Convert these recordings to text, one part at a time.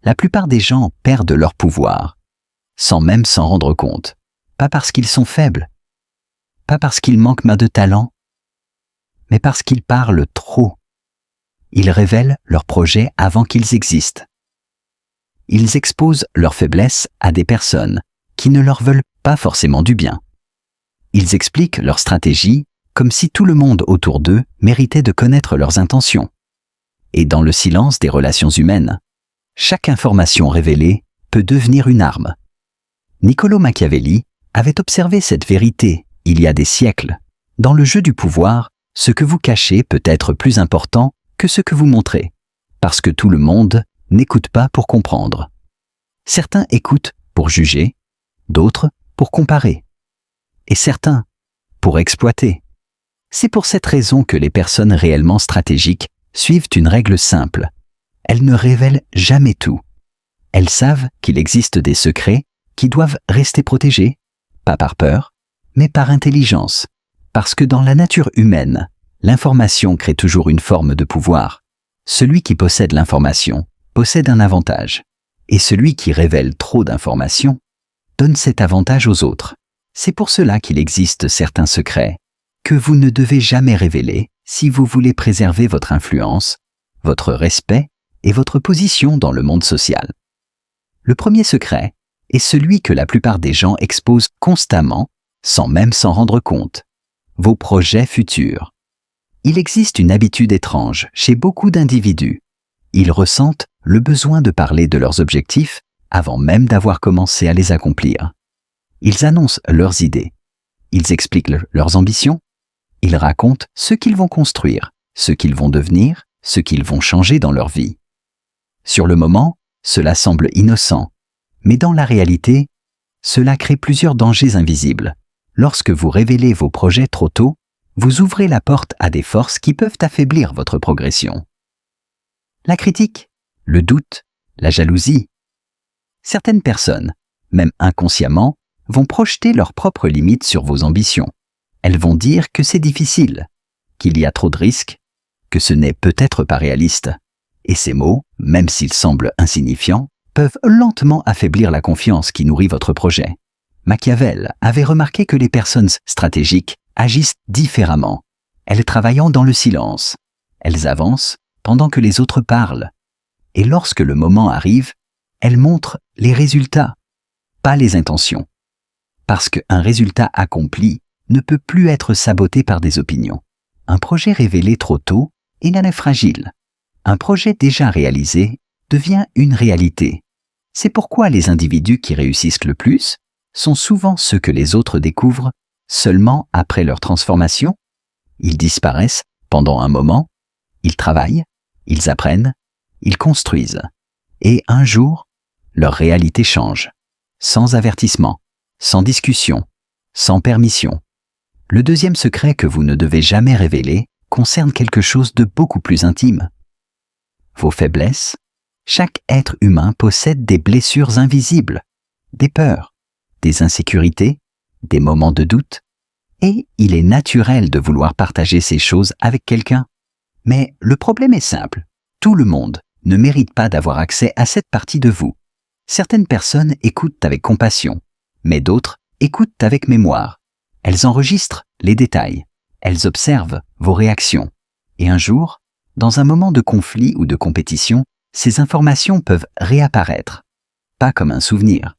La plupart des gens perdent leur pouvoir, sans même s'en rendre compte. Pas parce qu'ils sont faibles, pas parce qu'ils manquent de talent, mais parce qu'ils parlent trop. Ils révèlent leurs projets avant qu'ils existent. Ils exposent leurs faiblesses à des personnes qui ne leur veulent pas forcément du bien. Ils expliquent leurs stratégies comme si tout le monde autour d'eux méritait de connaître leurs intentions. Et dans le silence des relations humaines, chaque information révélée peut devenir une arme. Niccolò Machiavelli avait observé cette vérité il y a des siècles. Dans le jeu du pouvoir, ce que vous cachez peut être plus important que ce que vous montrez, parce que tout le monde n'écoute pas pour comprendre. Certains écoutent pour juger, d'autres pour comparer, et certains pour exploiter. C'est pour cette raison que les personnes réellement stratégiques suivent une règle simple. Elles ne révèlent jamais tout. Elles savent qu'il existe des secrets qui doivent rester protégés, pas par peur, mais par intelligence, parce que dans la nature humaine, l'information crée toujours une forme de pouvoir. Celui qui possède l'information possède un avantage, et celui qui révèle trop d'informations donne cet avantage aux autres. C'est pour cela qu'il existe certains secrets que vous ne devez jamais révéler si vous voulez préserver votre influence, votre respect et votre position dans le monde social. Le premier secret est celui que la plupart des gens exposent constamment, sans même s'en rendre compte. Vos projets futurs. Il existe une habitude étrange chez beaucoup d'individus. Ils ressentent le besoin de parler de leurs objectifs avant même d'avoir commencé à les accomplir. Ils annoncent leurs idées. Ils expliquent leurs ambitions. Ils racontent ce qu'ils vont construire, ce qu'ils vont devenir, ce qu'ils vont changer dans leur vie. Sur le moment, cela semble innocent, mais dans la réalité, cela crée plusieurs dangers invisibles. Lorsque vous révélez vos projets trop tôt, vous ouvrez la porte à des forces qui peuvent affaiblir votre progression. La critique, le doute, la jalousie. Certaines personnes, même inconsciemment, vont projeter leurs propres limites sur vos ambitions. Elles vont dire que c'est difficile, qu'il y a trop de risques, que ce n'est peut-être pas réaliste. Et ces mots, même s'ils semblent insignifiants, peuvent lentement affaiblir la confiance qui nourrit votre projet. Machiavel avait remarqué que les personnes stratégiques agissent différemment. Elles travaillent dans le silence. Elles avancent pendant que les autres parlent. Et lorsque le moment arrive, elles montrent les résultats, pas les intentions. Parce qu'un résultat accompli ne peut plus être saboté par des opinions. Un projet révélé trop tôt est nain fragile. Un projet déjà réalisé devient une réalité. C'est pourquoi les individus qui réussissent le plus sont souvent ceux que les autres découvrent seulement après leur transformation. Ils disparaissent pendant un moment, ils travaillent, ils apprennent, ils construisent. Et un jour, leur réalité change. Sans avertissement, sans discussion, sans permission. Le deuxième secret que vous ne devez jamais révéler concerne quelque chose de beaucoup plus intime. Vos faiblesses. Chaque être humain possède des blessures invisibles, des peurs, des insécurités, des moments de doute, et il est naturel de vouloir partager ces choses avec quelqu'un. Mais le problème est simple, tout le monde ne mérite pas d'avoir accès à cette partie de vous. Certaines personnes écoutent avec compassion, mais d'autres écoutent avec mémoire. Elles enregistrent les détails, elles observent vos réactions. Et un jour, dans un moment de conflit ou de compétition, ces informations peuvent réapparaître, pas comme un souvenir,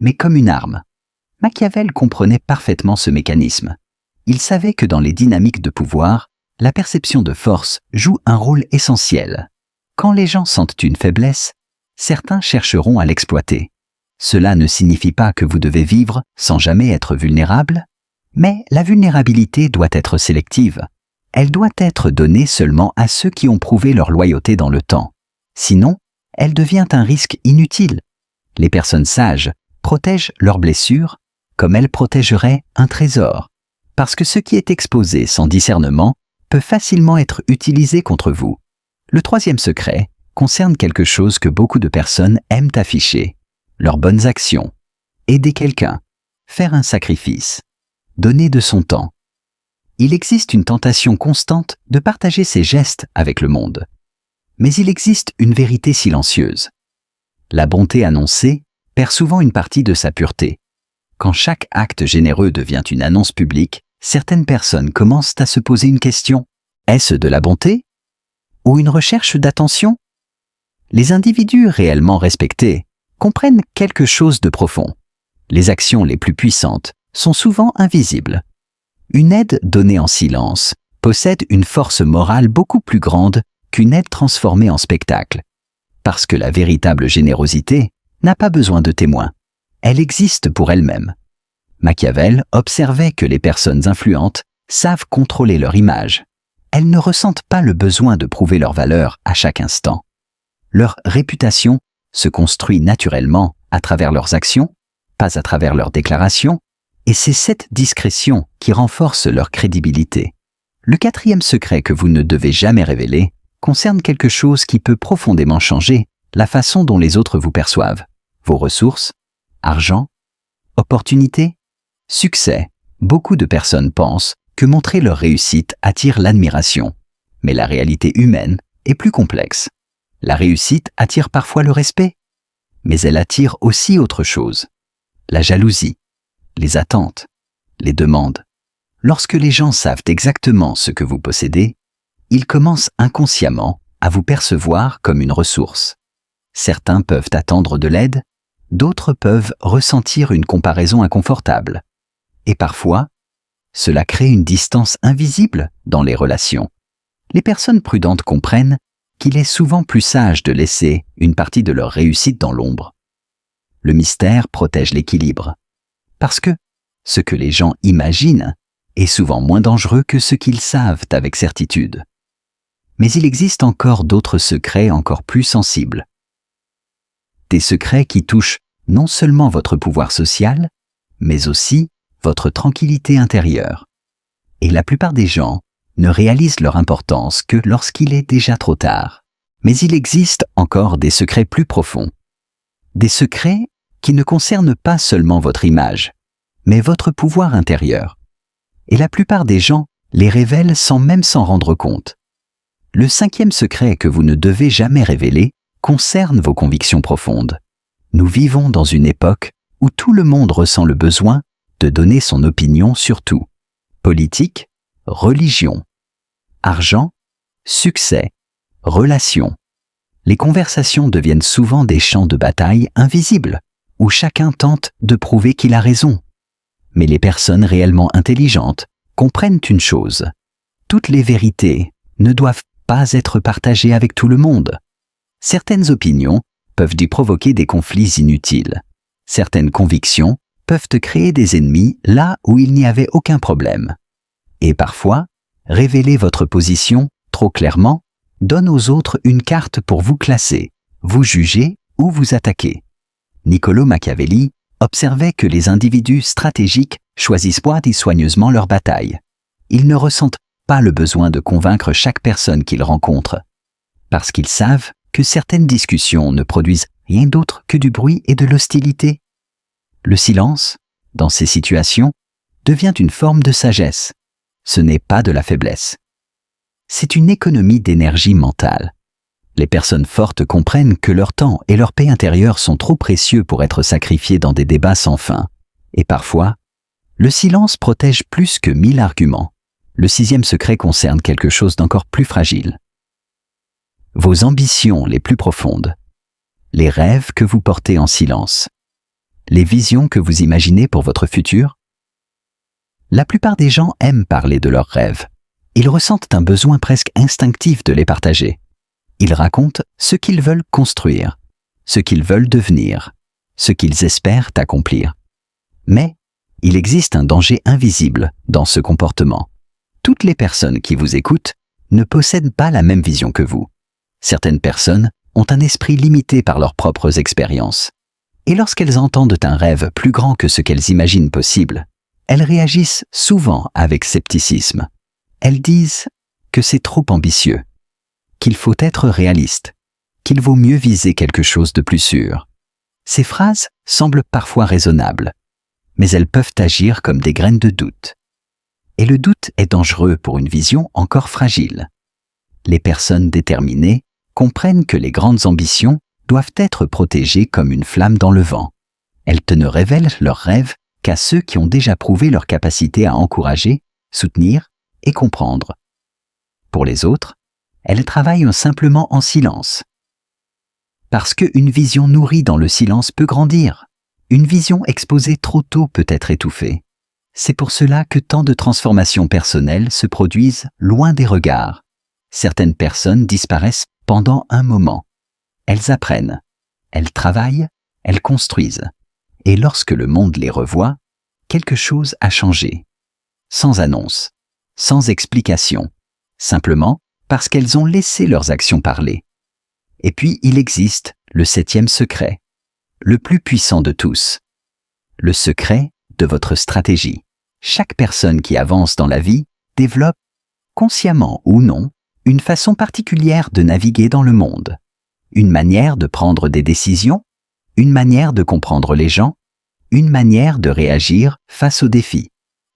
mais comme une arme. Machiavel comprenait parfaitement ce mécanisme. Il savait que dans les dynamiques de pouvoir, la perception de force joue un rôle essentiel. Quand les gens sentent une faiblesse, certains chercheront à l'exploiter. Cela ne signifie pas que vous devez vivre sans jamais être vulnérable, mais la vulnérabilité doit être sélective. Elle doit être donnée seulement à ceux qui ont prouvé leur loyauté dans le temps. Sinon, elle devient un risque inutile. Les personnes sages protègent leurs blessures comme elles protégeraient un trésor, parce que ce qui est exposé sans discernement peut facilement être utilisé contre vous. Le troisième secret concerne quelque chose que beaucoup de personnes aiment afficher, leurs bonnes actions. Aider quelqu'un, faire un sacrifice, donner de son temps. Il existe une tentation constante de partager ses gestes avec le monde. Mais il existe une vérité silencieuse. La bonté annoncée perd souvent une partie de sa pureté. Quand chaque acte généreux devient une annonce publique, certaines personnes commencent à se poser une question. Est-ce de la bonté? Ou une recherche d'attention? Les individus réellement respectés comprennent quelque chose de profond. Les actions les plus puissantes sont souvent invisibles. Une aide donnée en silence possède une force morale beaucoup plus grande qu'une aide transformée en spectacle. Parce que la véritable générosité n'a pas besoin de témoins. Elle existe pour elle-même. Machiavel observait que les personnes influentes savent contrôler leur image. Elles ne ressentent pas le besoin de prouver leur valeur à chaque instant. Leur réputation se construit naturellement à travers leurs actions, pas à travers leurs déclarations, et c'est cette discrétion qui renforce leur crédibilité. Le quatrième secret que vous ne devez jamais révéler concerne quelque chose qui peut profondément changer la façon dont les autres vous perçoivent. Vos ressources, argent, opportunités, succès. Beaucoup de personnes pensent que montrer leur réussite attire l'admiration. Mais la réalité humaine est plus complexe. La réussite attire parfois le respect, mais elle attire aussi autre chose. La jalousie, les attentes, les demandes. Lorsque les gens savent exactement ce que vous possédez, ils commencent inconsciemment à vous percevoir comme une ressource. Certains peuvent attendre de l'aide, d'autres peuvent ressentir une comparaison inconfortable. Et parfois, cela crée une distance invisible dans les relations. Les personnes prudentes comprennent qu'il est souvent plus sage de laisser une partie de leur réussite dans l'ombre. Le mystère protège l'équilibre. Parce que ce que les gens imaginent est souvent moins dangereux que ce qu'ils savent avec certitude. Mais il existe encore d'autres secrets encore plus sensibles. Des secrets qui touchent non seulement votre pouvoir social, mais aussi votre tranquillité intérieure. Et la plupart des gens ne réalisent leur importance que lorsqu'il est déjà trop tard. Mais il existe encore des secrets plus profonds. Des secrets qui ne concernent pas seulement votre image, mais votre pouvoir intérieur. Et la plupart des gens les révèlent sans même s'en rendre compte. Le cinquième secret que vous ne devez jamais révéler concerne vos convictions profondes. Nous vivons dans une époque où tout le monde ressent le besoin de donner son opinion sur tout. Politique, religion, argent, succès, relations. Les conversations deviennent souvent des champs de bataille invisibles, où chacun tente de prouver qu'il a raison. Mais les personnes réellement intelligentes comprennent une chose. Toutes les vérités ne doivent pas être partagées avec tout le monde. Certaines opinions peuvent y provoquer des conflits inutiles. Certaines convictions peuvent créer des ennemis là où il n'y avait aucun problème. Et parfois, révéler votre position trop clairement donne aux autres une carte pour vous classer, vous juger ou vous attaquer. Niccolò Machiavelli observait que les individus stratégiques choisissent soigneusement leur bataille. Ils ne ressentent pas le besoin de convaincre chaque personne qu'ils rencontrent, parce qu'ils savent que certaines discussions ne produisent rien d'autre que du bruit et de l'hostilité. Le silence, dans ces situations, devient une forme de sagesse. Ce n'est pas de la faiblesse. C'est une économie d'énergie mentale. Les personnes fortes comprennent que leur temps et leur paix intérieure sont trop précieux pour être sacrifiés dans des débats sans fin. Et parfois, le silence protège plus que 1000 arguments. Le sixième secret concerne quelque chose d'encore plus fragile. Vos ambitions les plus profondes. Les rêves que vous portez en silence. Les visions que vous imaginez pour votre futur. La plupart des gens aiment parler de leurs rêves. Ils ressentent un besoin presque instinctif de les partager. Ils racontent ce qu'ils veulent construire, ce qu'ils veulent devenir, ce qu'ils espèrent accomplir. Mais il existe un danger invisible dans ce comportement. Toutes les personnes qui vous écoutent ne possèdent pas la même vision que vous. Certaines personnes ont un esprit limité par leurs propres expériences. Et lorsqu'elles entendent un rêve plus grand que ce qu'elles imaginent possible, elles réagissent souvent avec scepticisme. Elles disent que c'est trop ambitieux, qu'il faut être réaliste, qu'il vaut mieux viser quelque chose de plus sûr. Ces phrases semblent parfois raisonnables, mais elles peuvent agir comme des graines de doute. Et le doute est dangereux pour une vision encore fragile. Les personnes déterminées comprennent que les grandes ambitions doivent être protégées comme une flamme dans le vent. Elles ne révèlent leurs rêves qu'à ceux qui ont déjà prouvé leur capacité à encourager, soutenir et comprendre. Pour les autres, elles travaillent simplement en silence. Parce qu'une vision nourrie dans le silence peut grandir. Une vision exposée trop tôt peut être étouffée. C'est pour cela que tant de transformations personnelles se produisent loin des regards. Certaines personnes disparaissent pendant un moment. Elles apprennent, elles travaillent, elles construisent. Et lorsque le monde les revoit, quelque chose a changé. Sans annonce, sans explication, simplement parce qu'elles ont laissé leurs actions parler. Et puis il existe le 7e secret, le plus puissant de tous. Le secret de votre stratégie. Chaque personne qui avance dans la vie développe, consciemment ou non, une façon particulière de naviguer dans le monde. Une manière de prendre des décisions, une manière de comprendre les gens, une manière de réagir face aux défis.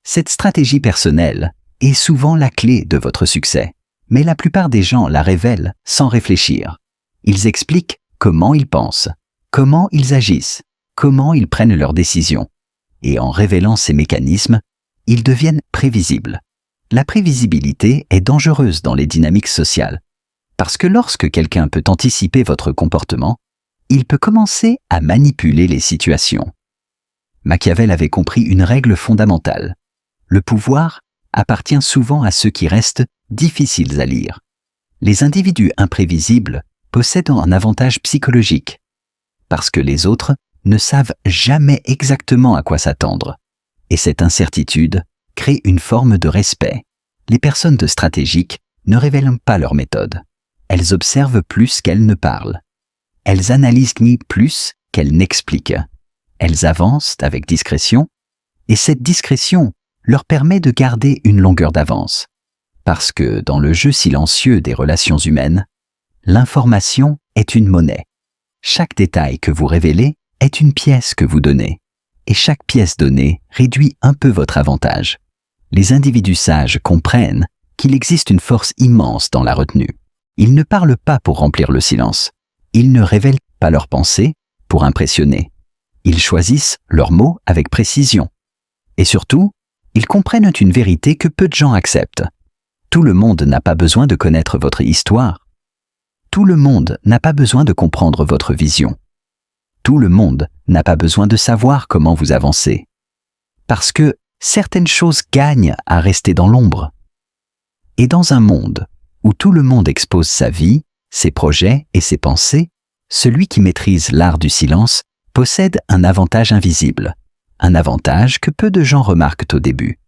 Cette stratégie personnelle est souvent la clé de votre succès, mais la plupart des gens la révèlent sans réfléchir. Ils expliquent comment ils pensent, comment ils agissent, comment ils prennent leurs décisions. Et en révélant ces mécanismes, ils deviennent prévisibles. La prévisibilité est dangereuse dans les dynamiques sociales, parce que lorsque quelqu'un peut anticiper votre comportement, il peut commencer à manipuler les situations. Machiavel avait compris une règle fondamentale. Le pouvoir appartient souvent à ceux qui restent difficiles à lire. Les individus imprévisibles possèdent un avantage psychologique, parce que les autres ne savent jamais exactement à quoi s'attendre. Et cette incertitude crée une forme de respect. Les personnes stratégiques ne révèlent pas leur méthode. Elles observent plus qu'elles ne parlent. Elles analysent plus qu'elles n'expliquent. Elles avancent avec discrétion, et cette discrétion leur permet de garder une longueur d'avance. Parce que dans le jeu silencieux des relations humaines, l'information est une monnaie. Chaque détail que vous révélez est une pièce que vous donnez, et chaque pièce donnée réduit un peu votre avantage. Les individus sages comprennent qu'il existe une force immense dans la retenue. Ils ne parlent pas pour remplir le silence. Ils ne révèlent pas leurs pensées pour impressionner. Ils choisissent leurs mots avec précision. Et surtout, ils comprennent une vérité que peu de gens acceptent. Tout le monde n'a pas besoin de connaître votre histoire. Tout le monde n'a pas besoin de comprendre votre vision. Tout le monde n'a pas besoin de savoir comment vous avancez. Parce que certaines choses gagnent à rester dans l'ombre. Et dans un monde où tout le monde expose sa vie, ses projets et ses pensées, celui qui maîtrise l'art du silence possède un avantage invisible, un avantage que peu de gens remarquent au début,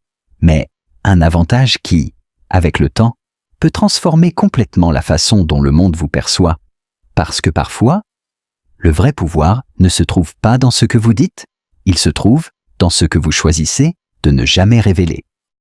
mais un avantage qui, avec le temps, peut transformer complètement la façon dont le monde vous perçoit, parce que parfois, le vrai pouvoir ne se trouve pas dans ce que vous dites, il se trouve dans ce que vous choisissez de ne jamais révéler.